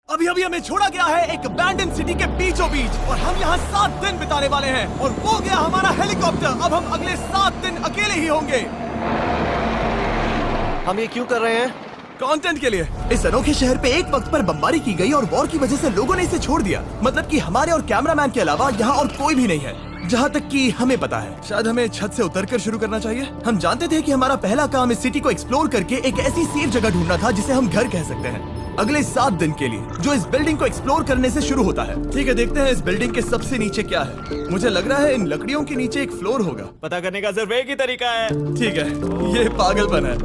अभी अभी हमें छोड़ा गया है एक अबैंडन सिटी के बीचों बीच और हम यहाँ 7 दिन बिताने वाले हैं और वो गया हमारा हेलीकॉप्टर। अब हम अगले 7 दिन अकेले ही होंगे। हम ये क्यों कर रहे हैं? कंटेंट के लिए। इस अनोखे शहर पे एक वक्त पर बमबारी की गई और वॉर की वजह से लोगों ने इसे छोड़ दिया। मतलब कि हमारे और कैमरामैन के अलावा यहाँ और कोई भी नहीं है, जहाँ तक कि हमें पता है। शायद हमें छत से उतरकर शुरू करना चाहिए। हम जानते थे कि हमारा पहला काम इस सिटी को एक्सप्लोर करके एक ऐसी सेफ जगह ढूंढना था जिसे हम घर कह सकते हैं, अगले 7 दिन के लिए, जो इस बिल्डिंग को एक्सप्लोर करने से शुरू होता है। ठीक है, देखते हैं इस बिल्डिंग के सबसे नीचे क्या है। मुझे लग रहा है इन लकड़ियों के नीचे एक फ्लोर होगा। पता करने का सिर्फ एक ही तरीका है। ठीक है, ये पागलपन है।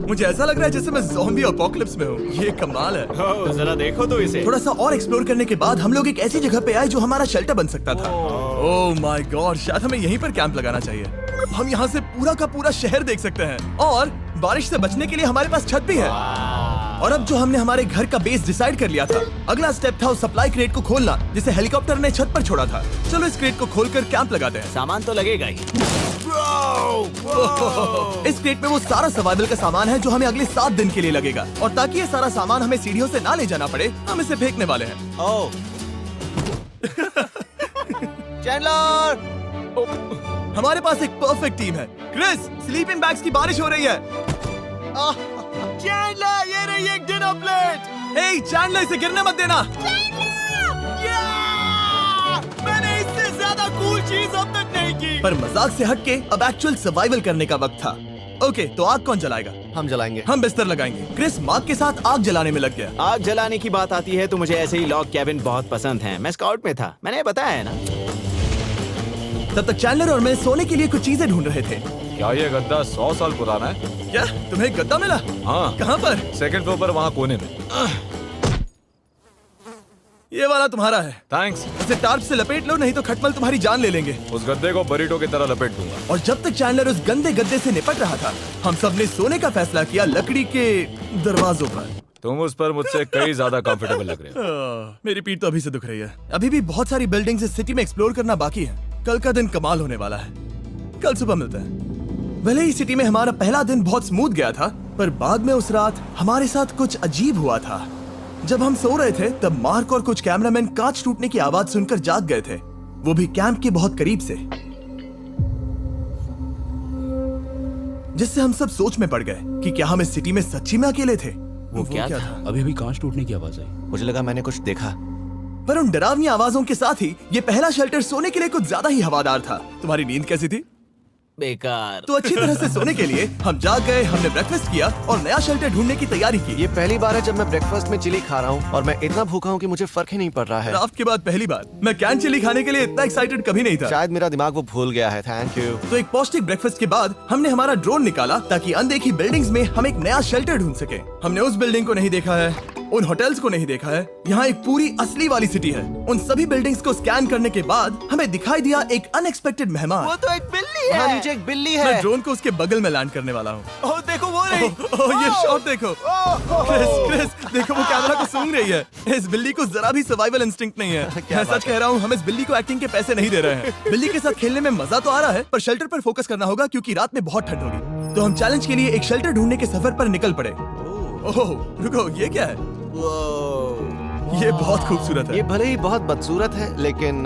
मुझे ऐसा लग रहा है जैसे मैं ज़ॉम्बी अपोकलिप्स में हूँ। ये कमाल है। ओह, जरा देखो तो इसे। थोड़ा सा और एक्सप्लोर करने के बाद हम लोग एक ऐसी जगह पे आए जो हमारा शेल्टर बन सकता था। ओह माय गॉड, शायद हमें यहीं पर कैंप लगाना चाहिए। हम यहाँ से पूरा का पूरा शहर देख सकते हैं और बारिश से बचने के लिए हमारे पास छत भी है। और अब जो हमने हमारे घर का बेस डिसाइड कर लिया था, अगला स्टेप था उस सप्लाई क्रेट को खोलना जिसे हेलीकॉप्टर ने छत पर छोड़ा था। चलो इस क्रेट को खोलकर कैंप लगाते हैं। सामान तो लगेगा ही। इस क्रेट में वो सारा सर्वाइवल का सामान है जो हमें अगले 7 दिन के लिए लगेगा। और ताकि ये सारा सामान हमें सीढ़ियों से ना ले जाना पड़े, हम इसे फेंकने वाले हैं। ओह, चैंडलर! हमारे पास एक परफेक्ट टीम है। क्रिस, स्लीपिंग बैग्स की बारिश हो रही है। चैंडलर, ये रही एक डिनर प्लेट। हे चैंडलर, इसे गिरने मत देना। मैंने इससे ज्यादा कूल चीज अब तक नहीं की। पर मजाक से हटके अब एक्चुअल सर्वाइवल करने का वक्त था। ओके, तो आग कौन जलाएगा? हम जलाएंगे। हम बिस्तर लगाएंगे। क्रिस मार्क के साथ आग जलाने में लग गया। आग जलाने की बात आती है तो मुझे ऐसे ही लॉग कैबिन बहुत पसंद है। मैं स्काउट में था, मैंने बताया है ना। तब तक चैंडलर और मैं सोने के लिए कुछ चीजें ढूंढ रहे थे। क्या ये गद्दा 100 साल पुराना है? क्या तुम्हें एक गद्दा मिला? हाँ। कहाँ पर? सेकंड फ्लोर पर, वहाँ कोने में। ये वाला तुम्हारा है। थैंक्स। इसे टार्प से लपेट लो, नहीं तो खटमल तुम्हारी जान ले लेंगे। उस गद्दे को बरीटो की तरह लपेट दूंगा। और जब तक चैंडलर उस गंदे गद्दे से निपट रहा था, हम सब ने सोने का फैसला किया लकड़ी के दरवाजों पर। तुम उस पर मुझसे कई ज्यादा कंफर्टेबल लग रहे हो। मेरी पीठ तो अभी से दुख रही है। अभी भी बहुत सारी बिल्डिंग्स इस सिटी में एक्सप्लोर करना बाकी है। कल का दिन कमाल होने वाला है। कल सुबह मिलते हैं। भले ही सिटी में हमारा पहला दिन बहुत स्मूथ गया था, पर बाद में उस रात हमारे साथ कुछ अजीब हुआ था। जब हम सो रहे थे तब मार्क और कुछ कैमरामैन कांच टूटने की आवाज सुनकर जाग गए थे, वो भी कैंप के बहुत करीब से, जिससे हम सब सोच में पड़ गए कि क्या हम इस सिटी में सच्ची में अकेले थे। वो क्या था? अभी अभी कांच टूटने की आवाज आई। मुझे लगा मैंने कुछ देखा। पर उन डरावनी आवाजों के साथ ही ये पहला शेल्टर सोने के लिए कुछ ज्यादा ही हवादार था। तुम्हारी नींद कैसी थी? बेकार। तो अच्छी तरह से सोने के लिए हम जाग गए। हमने ब्रेकफास्ट किया और नया शेल्टर ढूंढने की तैयारी की। ये पहली बार है जब मैं ब्रेकफास्ट में चिली खा रहा हूँ और मैं इतना भूखा हूँ कि मुझे फर्क ही नहीं पड़ रहा है। ड्राफ्ट के बाद पहली बार मैं कैन चिली खाने के लिए इतना एक्साइटेड कभी नहीं था। शायद मेरा दिमाग वो भूल गया है। Thank you. तो एक पौष्टिक ब्रेकफास्ट के बाद हमने हमारा ड्रोन निकाला ताकि अनदेखी बिल्डिंग्स में हम एक नया शेल्टर ढूंढ सके। हमने उस बिल्डिंग को नहीं देखा है, उन होटल्स को नहीं देखा है। यहाँ एक पूरी असली वाली सिटी है। उन सभी बिल्डिंग्स को स्कैन करने के बाद हमें दिखाई दिया एक अनएक्सपेक्टेड मेहमान। वो तो एक बिल्ली वहाँ है। नीचे एक बिल्ली मैं है। ड्रोन को उसके बगल में लैंड करने वाला हूँ। ओह, देखो वो रही। ये शॉट देखो। क्रिस, देखो वो कैमरा को सूंघ रही है। इस बिल्ली को जरा भी सर्वाइवल इंस्टिंक्ट नहीं है। मैं सच कह रहा हूँ, हम इस बिल्ली को एक्टिंग के पैसे नहीं दे रहे हैं। बिल्ली के साथ खेलने में मजा तो आ रहा है, पर शेल्टर पर फोकस करना होगा क्योंकि रात में बहुत ठंड होगी। तो हम चैलेंज के लिए एक शेल्टर ढूंढने के सफर पर निकल पड़े। ओह रुको, ये क्या है? ये बहुत खूबसूरत है। ये भले ही बहुत बदसूरत है, लेकिन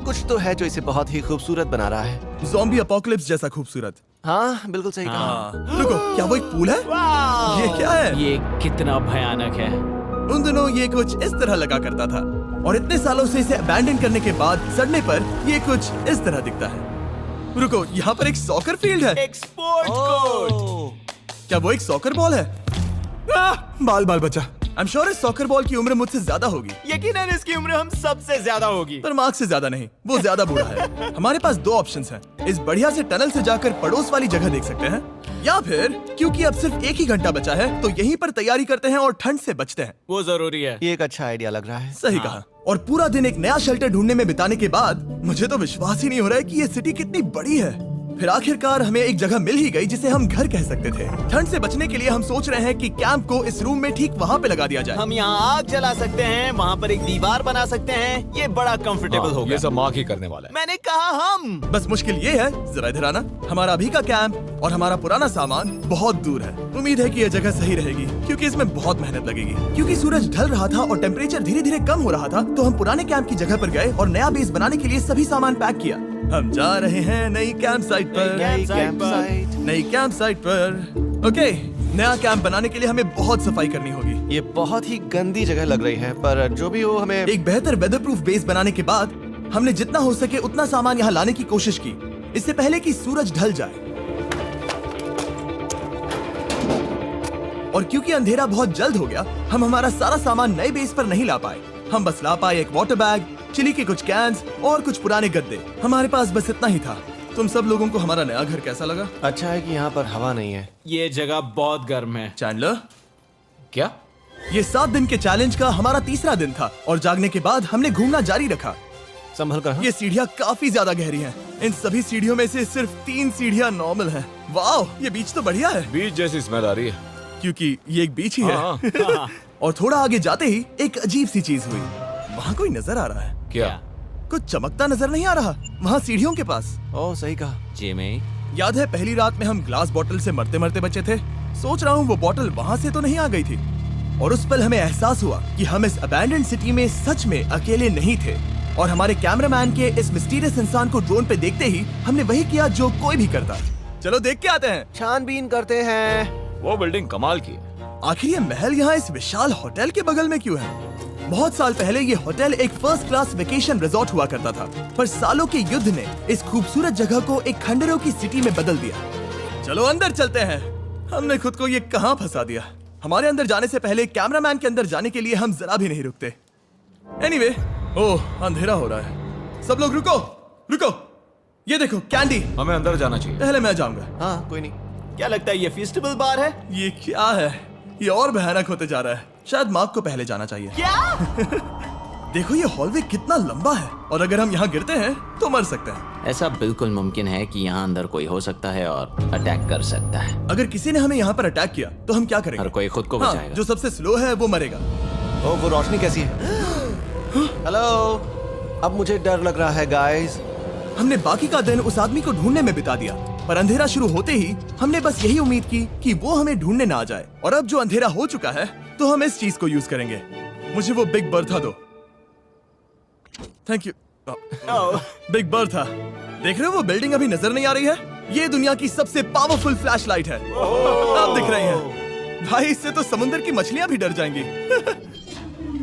कुछ तो है जो इसे बहुत ही खूबसूरत बना रहा है। ज़ॉम्बी अपोकलिप्स जैसा खूबसूरत। हाँ, बिल्कुल सही कहा। रुको, क्या वो एक पूल है? ये क्या है? ये कितना भयानक है। उन दिनों ये कुछ इस तरह लगा करता था और इतने सालों से इसे अबैंडन करने के बाद सड़ने पर ये कुछ इस तरह दिखता है। रुको, यहाँ पर एक सॉकर फील्ड है। एक स्पोर्ट्स कोर्ट। क्या वो एक सॉकर बॉल है? बाल बाल बचा। आई एम श्योर इस सॉकर बॉल की उम्र मुझसे ज्यादा होगी। यकीनन इसकी उम्र हम सबसे ज्यादा होगी। पर मार्क से ज्यादा नहीं, वो ज्यादा बूढ़ा है। हमारे पास 2 ऑप्शंस हैं। इस बढ़िया से टनल से जाकर पड़ोस वाली जगह देख सकते हैं, या फिर क्योंकि अब सिर्फ 1 ही घंटा बचा है तो यहीं पर तैयारी करते हैं और ठंड से बचते हैं। वो जरूरी है। ये एक अच्छा आइडिया लग रहा है। सही कहा। और पूरा दिन एक नया शेल्टर ढूंढने में बिताने के बाद मुझे तो विश्वास ही नहीं हो रहा है कि ये सिटी कितनी बड़ी है। फिर आखिरकार हमें एक जगह मिल ही गई जिसे हम घर कह सकते थे। ठंड से बचने के लिए हम सोच रहे हैं कि कैंप को इस रूम में ठीक वहाँ पे लगा दिया जाए। हम यहाँ आग जला सकते हैं, वहाँ पर एक दीवार बना सकते हैं। ये बड़ा कंफर्टेबल हाँ, होगा। ये सब मार्क ही करने वाला है। मैंने कहा हम। बस मुश्किल ये है, जरा इधर आना, हमारा अभी का कैंप और हमारा पुराना सामान बहुत दूर है। उम्मीद है कि यह जगह सही रहेगी क्योंकि इसमें बहुत मेहनत लगेगी। क्योंकि सूरज ढल रहा था और टेम्परेचर धीरे धीरे कम हो रहा था, तो हम पुराने कैंप की जगह पर गए और नया बेस बनाने के लिए सभी सामान पैक किया। हम जा रहे हैं नई कैंप साइट पर। कैंप साइट पर। नई कैंप साइट पर। ओके, नया कैंप बनाने के लिए हमें बहुत सफाई करनी होगी। ये बहुत ही गंदी जगह लग रही है, पर जो भी हो हमें एक बेहतर वेदर प्रूफ बेस बनाने के बाद हमने जितना हो सके उतना सामान यहाँ लाने की कोशिश की, इससे पहले कि सूरज ढल जाए। और क्योंकि अंधेरा बहुत जल्द हो गया, हम हमारा सारा सामान नए बेस पर नहीं ला पाए। हम बस ला पाए एक वाटर बैग, चिली के कुछ कैंस और कुछ पुराने गद्दे। हमारे पास बस इतना ही था। तुम सब लोगों को हमारा नया घर कैसा लगा? अच्छा है कि यहाँ पर हवा नहीं है। ये जगह बहुत गर्म है। चैंडलर, क्या? ये 7 दिन के चैलेंज का हमारा तीसरा दिन था और जागने के बाद हमने घूमना जारी रखा। संभल कर हाँ? ये सीढ़ियाँ काफी ज्यादा गहरी हैं। इन सभी सीढ़ियों में से सिर्फ 3 सीढ़ियाँ नॉर्मल हैं। वाह, ये बीच तो बढ़िया है बीच जैसी स्मेल आ रही है। क्योंकि ये एक बीच ही है। हाँ। और थोड़ा आगे जाते ही एक अजीब सी चीज हुई। वहाँ कोई नजर आ रहा है। क्या? कुछ चमकता नजर नहीं आ रहा वहाँ सीढ़ियों के पास। ओह सही कहा। जिमी, याद है पहली रात में हम ग्लास बॉटल से मरते मरते बचे थे? सोच रहा हूँ वो बॉटल वहाँ से तो नहीं आ गई थी। और उस पल हमें एहसास हुआ कि हम इस अबैंडन्ड सिटी में सच में अकेले नहीं थे। और हमारे कैमरामैन के इस मिस्टीरियस इंसान को ड्रोन पे देखते ही हमने वही किया जो कोई भी करता। चलो देख के आते हैं। छानबीन करते हैं। वो बिल्डिंग कमाल की है। आखिर ये महल यहाँ इस विशाल होटल के बगल में क्यों है? बहुत साल पहले ये होटल एक फर्स्ट क्लास वेकेशन रिजॉर्ट हुआ करता था, पर सालों के युद्ध ने इस खूबसूरत जगह को एक खंडरों की सिटी में बदल दिया। चलो अंदर चलते हैं। हमने खुद को ये कहाँ फंसा दिया। हमारे अंदर जाने से पहले कैमरामैन के अंदर जाने के लिए हम जरा भी नहीं रुकते। एनीवे, ओह अंधेरा हो रहा है। सब लोग रुको, रुको। ये देखो कैंडी। हमें अंदर जाना चाहिए। पहले मैं जाऊंगा। हाँ कोई नहीं। क्या लगता है ये फेस्टिवल बार है? ये क्या है? ये और भयानक होते जा रहा है। शायद मार्क को पहले जाना चाहिए। क्या? देखो ये हॉलवे कितना लंबा है और अगर हम यहाँ गिरते हैं तो मर सकते हैं। ऐसा बिल्कुल मुमकिन है कि यहाँ अंदर कोई हो सकता है और अटैक कर सकता है। अगर किसी ने हमें यहाँ पर अटैक किया तो हम क्या करेंगे? हर कोई खुद को हाँ, बचाएगा। जो सबसे स्लो है वो मरेगा। ओह वो रोशनी कैसी है? हेलो, अब मुझे डर लग रहा है गाइस। हमने बाकी का दिन उस आदमी को ढूंढने में बिता दिया, पर अंधेरा शुरू होते ही हमने बस यही उम्मीद की कि वो हमें ढूंढने ना आ जाए। और अब जो अंधेरा हो चुका है तो हम इस चीज को यूज करेंगे। मुझे वो बिग बर्था दो। Thank you. Big Bertha. देख रहे हो वो बिल्डिंग अभी नजर नहीं आ रही है? ये दुनिया की सबसे पावरफुल फ्लैशलाइट है। आप दिख रही हैं। भाई इससे तो समुद्र की मछलियां भी डर जाएंगी।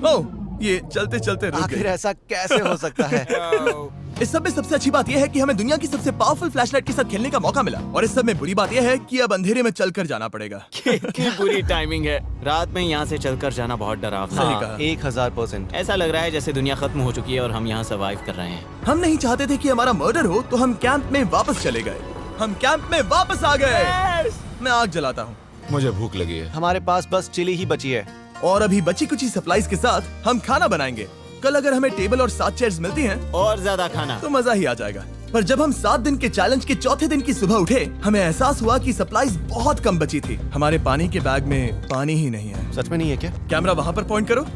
ओह, ये चलते चलते रुक आखिर गई। ऐसा कैसे हो सकता है? इस सब में सबसे अच्छी बात यह है कि हमें दुनिया की सबसे पावरफुल फ्लैशलाइट के साथ खेलने का मौका मिला। और इस सब में बुरी बात यह है कि अब अंधेरे में चलकर जाना पड़ेगा। कितनी बुरी टाइमिंग है। रात में यहाँ से चलकर जाना बहुत डरावना सही है। कहा। 1000%। ऐसा लग रहा है जैसे दुनिया खत्म हो चुकी है और हम यहाँ सर्वाइव कर रहे हैं। हम नहीं चाहते थे कि हमारा मर्डर हो, तो हम कैंप में वापस चले गए। हम कैंप में वापस आ गए। मैं आग जलाता हूँ मुझे भूख लगी है। हमारे पास बस चिली ही बची है। और अभी बची कुछ सप्लाईज के साथ हम खाना बनाएंगे। कल अगर हमें टेबल और 7 चेयर्स मिलती हैं और ज्यादा खाना। तो मजा ही आ जाएगा। पर जब हम 7 दिन के चैलेंज के चौथे दिन की सुबह उठे, हमें एहसास हुआ कि सप्लाईज बहुत कम बची थी। हमारे पानी के बैग में पानी ही नहीं है। सच में नहीं है क्या? कैमरा वहाँ पर पॉइंट करो।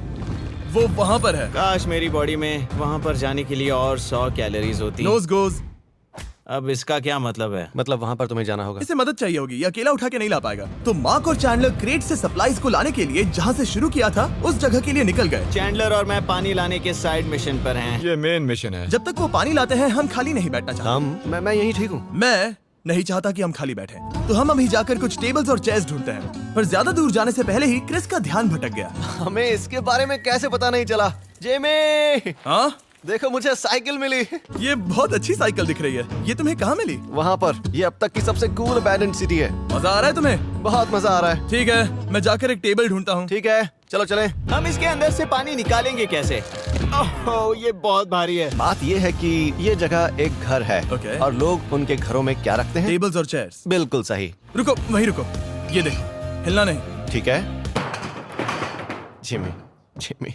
वो वहाँ पर है। काश मेरी बॉडी में वहाँ पर जाने के लिए और 100 कैलोरीज होती। Nose goes. अब इसका क्या मतलब है? मतलब वहाँ पर तुम्हें जाना होगा। इसे मदद चाहिए होगी, ये अकेला उठा के नहीं ला पाएगा। तो मार्क और चैंडलर क्रेट से सप्लाईज को लाने के लिए जहाँ से शुरू किया था उस जगह के लिए निकल गए। चैंडलर और मैं पानी लाने के साइड मिशन पर हैं। ये मेन मिशन है। जब तक वो पानी लाते हैं हम खाली नहीं बैठना चाहते। मैं यही ठीक हूँ। मैं नहीं चाहता कि हम खाली बैठे, तो हम अभी जाकर कुछ टेबल्स और चेयर्स ढूंढते हैं। पर ज्यादा दूर जाने से पहले ही क्रिस का ध्यान भटक गया। हमें इसके बारे में कैसे पता नहीं चला? जेमी, हाँ, देखो मुझे साइकिल मिली। ये बहुत अच्छी साइकिल दिख रही है। ये तुम्हें कहाँ मिली? वहाँ पर। ये अब तक की सबसे कूल अबैंडन्ड सिटी है। मजा आ रहा है तुम्हें? बहुत मजा आ रहा है। ठीक है, मैं जाकर एक टेबल ढूंढता हूँ। ठीक है चलो चलें। हम इसके अंदर से पानी निकालेंगे कैसे? ओह, ये बहुत भारी है। बात ये है कि ये जगह एक घर है। Okay. और लोग उनके घरों में क्या रखते हैं? टेबल्स और चेयर्स। बिल्कुल सही। रुको, वहीं रुको। ये देखो, हिलना नहीं। ठीक है जिमी, जिमी।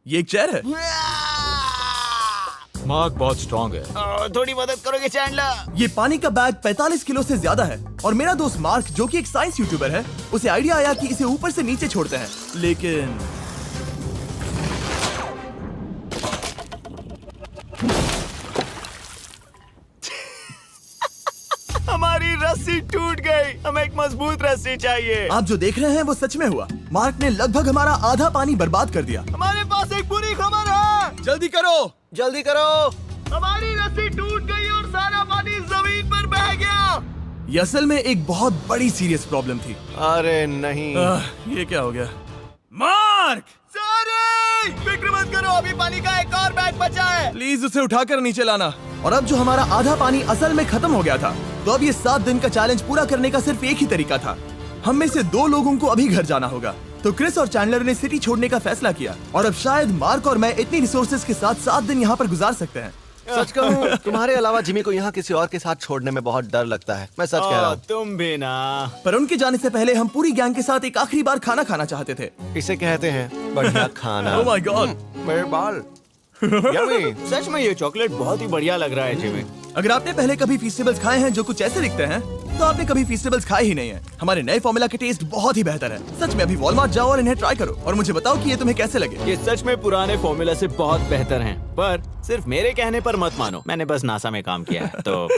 ये एक चेयर है। मार्क बहुत स्ट्रांग है। थोड़ी मदद करोगे चैंडलर? ये पानी का बैग 45 किलो से ज्यादा है और मेरा दोस्त मार्क जो कि एक साइंस यूट्यूबर है, उसे आइडिया आया कि इसे ऊपर से नीचे छोड़ते हैं, लेकिन हमारी रस्सी टूट गई। हमें एक मजबूत रस्सी चाहिए। आप जो देख रहे हैं वो सच में हुआ। मार्क ने लगभग हमारा आधा पानी बर्बाद कर दिया। हमारे पास एक बुरी खबर है। जल्दी करो। जल्दी करो। हमारी रस्सी टूट गई और सारा पानी जमीन पर बह गया। ये असल में एक बहुत बड़ी सीरियस प्रॉब्लम थी। अरे नहीं। ये क्या हो गया? मार्क, सॉरी, फिक्र मत करो, अभी पानी का एक और बैग बचा है। प्लीज उसे उठाकर नीचे लाना। और अब जो हमारा आधा पानी असल में खत्म हो गया था, तो अब ये 7 दिन का चैलेंज पूरा करने का सिर्फ एक ही तरीका था। हम में से 2 लोगों को अभी घर जाना होगा। तो क्रिस और चैंडलर ने सिटी छोड़ने का फैसला किया और अब शायद मार्क और मैं इतनी रिसोर्सेज के साथ 7 दिन यहाँ पर गुजार सकते हैं। सच कहूँ, तुम्हारे अलावा जिमी को यहाँ किसी और के साथ छोड़ने में बहुत डर लगता है। मैं सच कह रहा हूँ। तुम भी ना। पर उनके जाने से पहले हम पूरी गैंग के साथ एक आखिरी बार खाना खाना चाहते थे। इसे कहते हैं बढ़िया खाना। ओह माय गॉड, मेरे बाल। Yummy। सच में ये चॉकलेट बहुत ही बढ़िया लग रहा है जिमी। अगर आपने पहले कभी फीस्टेबल्स खाए हैं जो कुछ ऐसे दिखते हैं, तो आपने कभी फीस्टेबल्स खाए ही नहीं है। हमारे नए फॉर्मूला के टेस्ट बहुत ही बेहतर है। सच में अभी वॉलमार्ट जाओ और इन्हें ट्राई करो और मुझे बताओ कि ये तुम्हें कैसे लगे। ये सच में पुराने फॉर्मूला से बहुत बेहतर हैं, पर सिर्फ मेरे कहने पर मत मानो। मैंने बस नासा में काम किया है तो।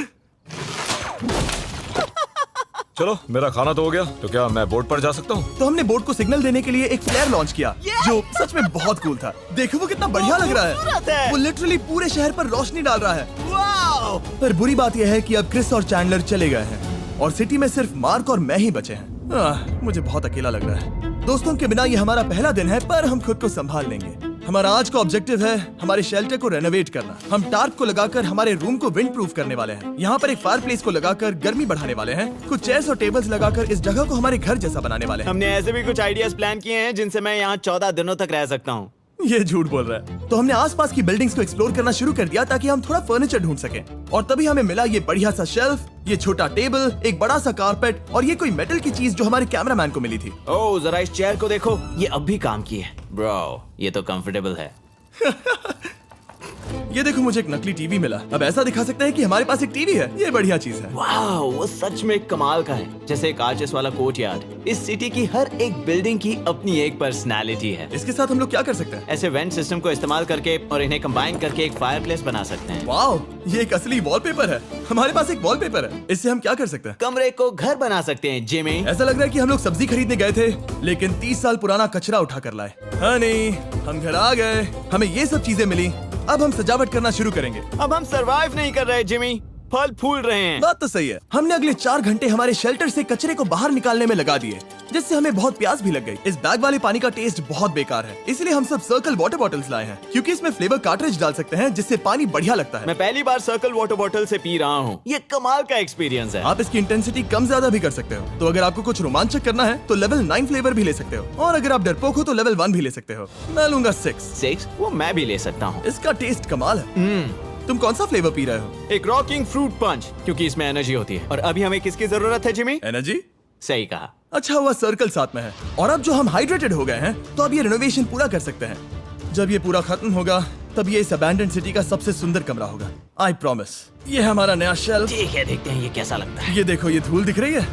चलो मेरा खाना तो हो गया, तो क्या मैं बोट पर जा सकता हूँ? तो हमने बोट को सिग्नल देने के लिए एक फ्लेयर लॉन्च किया, जो सच में बहुत कूल था। देखो वो कितना बढ़िया लग रहा खूबसूरत है। है। वो लिटरली पूरे शहर पर रोशनी डाल रहा है। वाओ! पर बुरी बात यह है कि अब क्रिस और चैंडलर चले गए हैं और सिटी में सिर्फ मार्क और मैं ही बचे हैं। मुझे बहुत अकेला लग रहा है। दोस्तों के बिना ये हमारा पहला दिन है, पर हम खुद को संभाल लेंगे। हमारा आज का ऑब्जेक्टिव है हमारे शेल्टर को रेनोवेट करना। हम टार्प को लगाकर हमारे रूम को विंड प्रूफ करने वाले हैं। यहाँ पर एक फायर प्लेस को लगाकर गर्मी बढ़ाने वाले हैं। कुछ चेयर्स और टेबल्स लगाकर इस जगह को हमारे घर जैसा बनाने वाले हैं। हमने ऐसे भी कुछ आइडियाज प्लान किए हैं जिनसे मैं यहाँ 14 दिनों तक रह सकता हूँ। ये झूठ बोल रहा है। तो हमने आसपास की बिल्डिंग्स को एक्सप्लोर करना शुरू कर दिया ताकि हम थोड़ा फर्नीचर ढूंढ सकें। और तभी हमें मिला ये बढ़िया सा शेल्फ, ये छोटा टेबल, एक बड़ा सा कारपेट और ये कोई मेटल की चीज जो हमारे कैमरामैन को मिली थी। ओह, जरा इस चेयर को देखो, ये अब भी काम की है। ब्रो, ये तो कंफर्टेबल है। ये देखो, मुझे एक नकली टीवी मिला। अब ऐसा दिखा सकते हैं कि हमारे पास एक टीवी है। ये बढ़िया चीज है। वाओ, वो सच में कमाल का है। जैसे एक आर्चेस वाला कोर्टयार्ड। इस सिटी की हर एक बिल्डिंग की अपनी एक पर्सनालिटी है। इसके साथ हम लोग क्या कर सकते हैं? ऐसे वेंट सिस्टम को इस्तेमाल करके और इन्हें कंबाइन करके एक फायरप्लेस बना सकते हैं। वाओ, ये एक असली वॉलपेपर है। हमारे पास एक वॉलपेपर है। इससे हम क्या कर सकते हैं? कमरे को घर बना सकते हैं जिमी। ऐसा लग रहा है कि हम लोग सब्जी खरीदने गए थे, लेकिन 30 साल पुराना कचरा उठा कर लाए। हनी, हम घर आ गए। हमें ये सब चीजें मिली। अब हम सजावट करना शुरू करेंगे। अब हम सरवाइव नहीं कर रहे जिमी, फल फूल रहे हैं। बात तो सही है। हमने अगले 4 घंटे हमारे शेल्टर से कचरे को बाहर निकालने में लगा दिए, जिससे हमें बहुत प्यास भी लग गई। इस बैग वाले पानी का टेस्ट बहुत बेकार है, इसलिए हम सब सर्कल वाटर बॉटल्स लाए हैं, क्योंकि इसमें फ्लेवर कार्ट्रिज डाल सकते हैं, जिससे पानी बढ़िया लगता है। मैं पहली बार सर्कल वाटर बॉटल से पी रहा हूँ। ये कमाल का एक्सपीरियंस है। आप इसकी इंटेंसिटी कम ज्यादा भी कर सकते हो। तो अगर आपको कुछ रोमांचक करना है तो लेवल 9 फ्लेवर भी ले सकते हो, और अगर आप डरपोक हो तो लेवल 1 भी ले सकते हो। मैं लूंगा 6। वो मैं भी ले सकता हूँ। इसका टेस्ट कमाल है। तुम कौन सा फ्लेवर पी रहे हो? एक रॉकिंग फ्रूट पंच, क्योंकि इसमें एनर्जी होती है। और अभी हमें किसकी जरूरत है जिमी? एनर्जी? सही कहा। अच्छा हुआ सर्कल साथ में है। और अब जो हम हाइड्रेटेड हो गए हैं, तो अब ये रिनोवेशन पूरा कर सकते हैं। जब ये पूरा खत्म होगा, तब ये इस अबैंडन सिटी का सबसे सुंदर कमरा होगा। I promise. ये है हमारा नया शेल्फ। ठीक है, देखते हैं ये कैसा लगता है। ये देखो, ये धूल दिख रही है।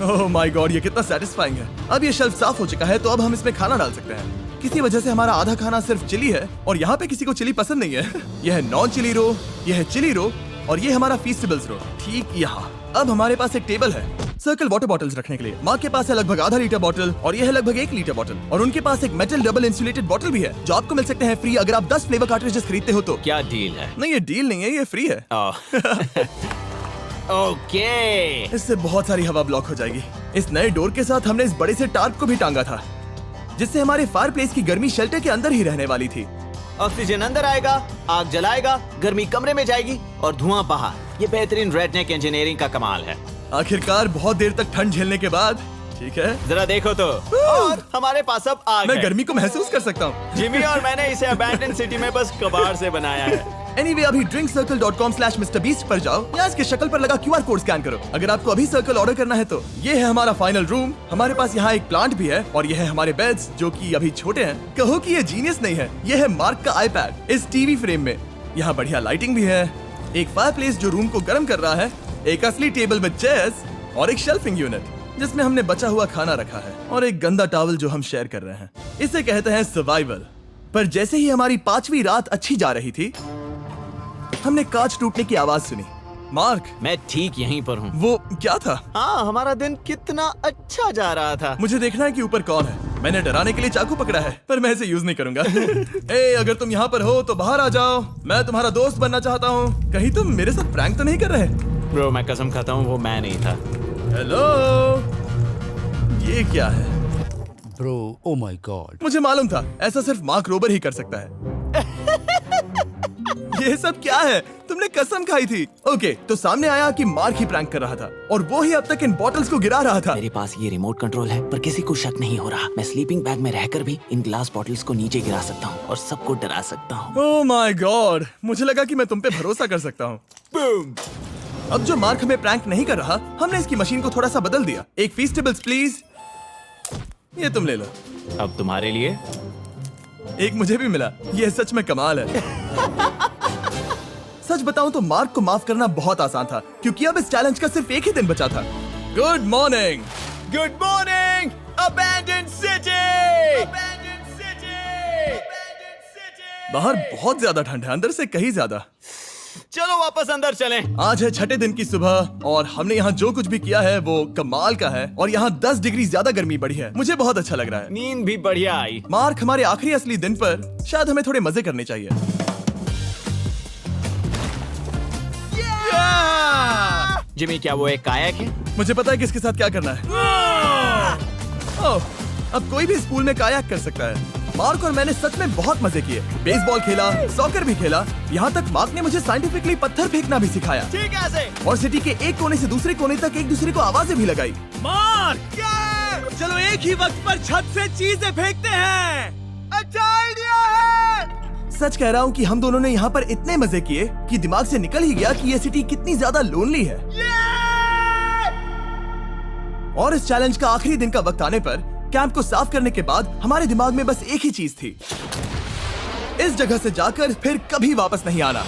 ओह माय गॉड, ये कितना सेटिस्फाइंग है। अब ये शेल्फ साफ हो चुका है, तो अब हम इसमें खाना डाल सकते हैं। किसी वजह से हमारा आधा खाना सिर्फ चिली है, और यहाँ पे किसी को चिली पसंद नहीं है। यह है नॉन चिली रो, यह है चिली रो, और ये हमारा फीस्टेबल्स रो ठीक यहाँ। अब हमारे पास एक टेबल है सर्कल वाटर बॉटल्स रखने के लिए। माँ के पास है लगभग आधा लीटर बॉटल, और यह है लगभग 1 लीटर बॉटल, और उनके पास एक मेटल डबल इंसुलेटेड बॉटल भी है, जो आपको मिल सकते हैं फ्री अगर आप 10 फ्लेवर कार्ट्रिजेस खरीदते हो तो। क्या डील है? नहीं, ये डील नहीं है, ये फ्री है। ओके। इससे बहुत सारी हवा ब्लॉक हो जाएगी। इस नए डोर के साथ हमने इस बड़े से टार्प को भी टांगा था, जिससे हमारे फायर प्लेस की गर्मी शेल्टर के अंदर ही रहने वाली थी। ऑक्सीजन अंदर आएगा, आग जलाएगा, गर्मी कमरे में जाएगी और धुआं बाहर। ये बेहतरीन रेडनेक इंजीनियरिंग का कमाल है। आखिरकार बहुत देर तक ठंड झेलने के बाद, ठीक है, जरा देखो तो। और हमारे पास अब आग मैं है। गर्मी को महसूस कर सकता हूँ। जिमी और मैंने इसे अबैंडन सिटी में बस कबाड़ से बनाया है। Anyway, अभी drinkcircle.com/MrBeast पर जाओ या इसके शक्ल पर लगा QR कोड स्कैन करो। अगर आपको अभी सर्कल ऑर्डर करना है तो ये है हमारा फाइनल रूम। हमारे पास यहाँ एक प्लांट भी है, और ये है हमारे बेड्स, जो कि अभी छोटे हैं। कहो कि ये जीनियस नहीं है, ये है मार्क का iPad इस टीवी फ्रेम में। यहाँ बढ़िया लाइटिंग भी है, एक फायरप्लेस जो रूम को गर्म कर रहा है, एक असली टेबल विद चेयर्स और एक शेल्फिंग यूनिट जिसमें हमने बचा हुआ खाना रखा है और एक गंदा टॉवल जो हम शेयर कर रहे हैं। इसे कहते हैं सर्वाइवल। पर जैसे ही हमारी 5वीं रात अच्छी जा रही थी, हमने कांच टूटने की आवाज सुनी। मार्क, मैं ठीक यहीं पर हूँ। वो क्या था? हाँ, हमारा दिन कितना अच्छा जा रहा था। मुझे देखना है कि ऊपर कौन है। मैंने डराने के लिए चाकू पकड़ा है, पर मैं इसे यूज नहीं करूंगा। ए, अगर तुम यहाँ पर हो तो बाहर आ जाओ। मैं तुम्हारा दोस्त बनना चाहता हूँ। कहीं तुम मेरे साथ प्रैंक तो नहीं कर रहे? ब्रो, मैं कसम खाता हूँ वो मैं नहीं था। हेलो, ये क्या है? Bro, oh my God. मुझे मालूम था ऐसा सिर्फ मार्क रोबर ही कर सकता है। ये सब क्या है? तुमने कसम खाई थी। ओके, तो सामने आया कि मार्क ही प्रैंक कर रहा था और वो ही अब तक इन बॉटल्स को गिरा रहा था। मेरे पास ये रिमोट कंट्रोल है, पर किसी को शक नहीं हो रहा। मैं स्लीपिंग बैग में रहकर भी इन ग्लास बॉटल्स को नीचे गिरा सकता हूँ और सबको डरा सकता हूँ। ओह माय गॉड, मुझे लगा कि मैं तुम पे भरोसा कर सकता हूँ। अब जो मार्क हमें प्रैंक नहीं कर रहा, हमने इसकी मशीन को थोड़ा सा बदल दिया। एक फीस्टेबल्स प्लीज। ये तुम ले लो। अब तुम्हारे लिए एक मुझे भी मिला। ये सच में कमाल है। सच बताऊं तो मार्क को माफ करना बहुत आसान था, क्योंकि अब इस चैलेंज का सिर्फ एक ही दिन बचा था। Good morning. Good morning abandoned city. बाहर बहुत ज्यादा ठंड है, अंदर से कहीं ज्यादा। चलो वापस अंदर चलें। आज है 6ठे दिन की सुबह और हमने यहाँ जो कुछ भी किया है वो कमाल का है और यहाँ 10 डिग्री ज्यादा गर्मी बढ़ी है। मुझे बहुत अच्छा लग रहा है। नींद भी बढ़िया आई। मार्क, हमारे आखिरी असली दिन पर शायद हमें थोड़े मजे करने चाहिए। जिमी, क्या वो एक कायाक है? मुझे पता है किसके साथ क्या करना है। ओह, अब कोई भी इस पूल में कायाक कर सकता है। मार्क और मैंने सच में बहुत मजे किए। बेसबॉल खेला, सॉकर भी खेला। यहाँ तक मार्क ने मुझे साइंटिफिकली पत्थर फेंकना भी सिखाया। ठीक है। और सिटी के एक कोने से दूसरे कोने तक एक दूसरे को आवाजें भी लगाई। मार्क, चलो एक ही वक्त पर छत से चीजें फेंकते हैं। अच्छा आइडिया है। सच कह रहा हूँ कि हम दोनों ने यहाँ पर इतने मजे किए कि दिमाग से निकल ही गया कि ये सिटी कितनी ज्यादा लोनली है। और इस चैलेंज का आखिरी दिन का वक्त आने पर कैंप को साफ करने के बाद हमारे दिमाग में बस एक ही चीज थी, इस जगह से जाकर फिर कभी वापस नहीं आना।